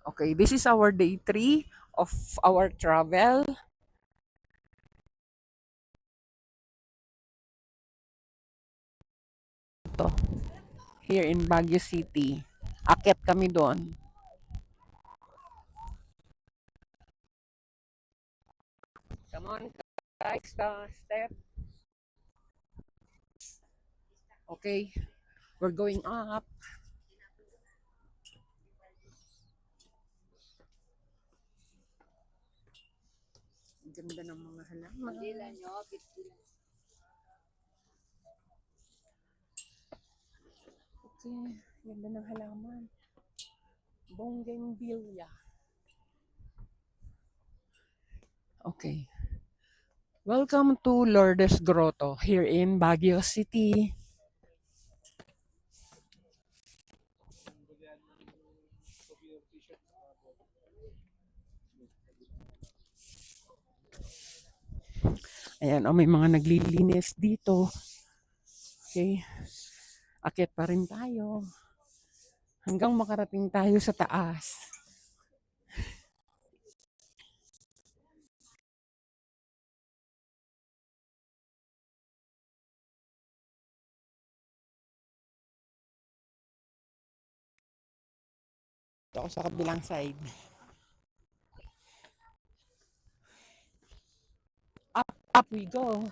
Okay, this is our day 3 of our travel. To, here in Baguio City. Akyat kami doon. Come on, guys, step. Okay, we're going up. Ganda ng mga halaman. Okay, ganda ng halaman. Bougainvillea. Okay. Welcome to Lourdes Grotto here in Baguio City. Ayan, may mga naglilinis dito. Okay. Akyat pa rin tayo. Hanggang makarating tayo sa taas. Ito ako sa kabilang side. Up we go.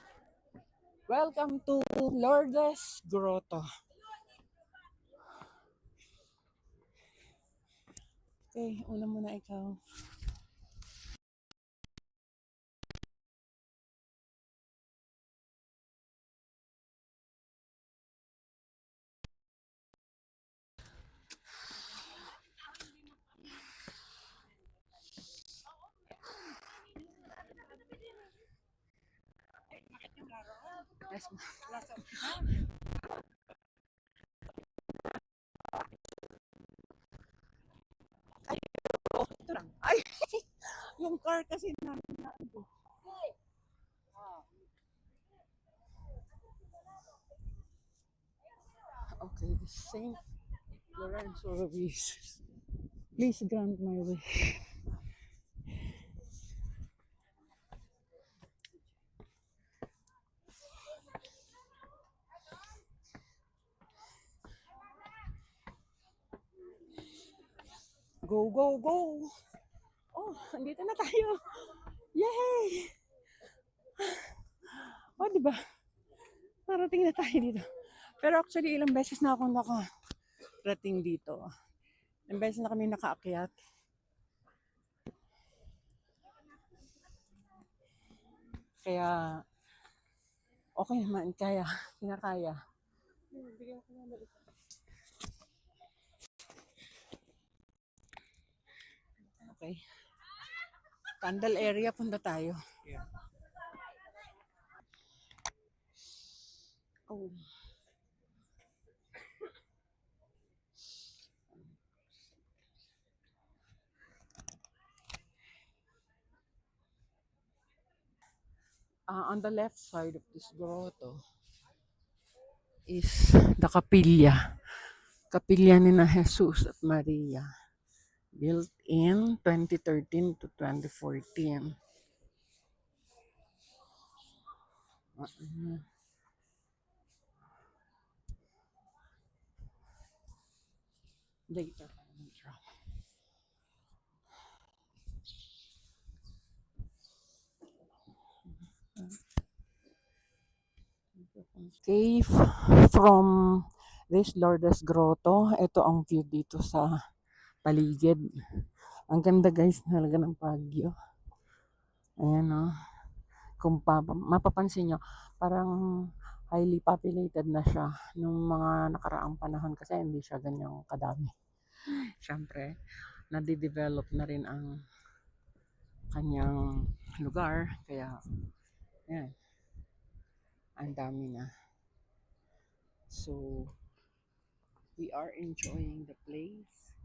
Welcome to Lourdes Grotto. Okay, una muna ikaw. Yes. Ay, ito lang. Ay, yung car kasi namin na ito. Okay, the Saint Lorenzo Ruiz. Please grant my wish. Go, go, go! Oh, andito na tayo! Yay! Oh, di ba? Narating na tayo dito. Pero actually, ilang beses na akong nakarating dito. Ilang beses na kami nakaakyat. Kaya, okay naman. Kinakaya. Okay. Candle area, punta tayo. Oh. On the left side of this grotto is the capilla. Kapilya ni na Jesus at Maria. Built in 2013 to 2014. Later. Okay, from this Lourdes Grotto, ito ang view dito sa paligid. Ang ganda guys, talaga ng Baguio. Ayan o. Kung mapapansin nyo, parang highly populated na siya nung mga nakaraang panahon kasi hindi siya ganyang kadami. Siyempre, nadidevelop na rin ang kanyang lugar. Kaya, ayan, ang dami na. So, we are enjoying the place.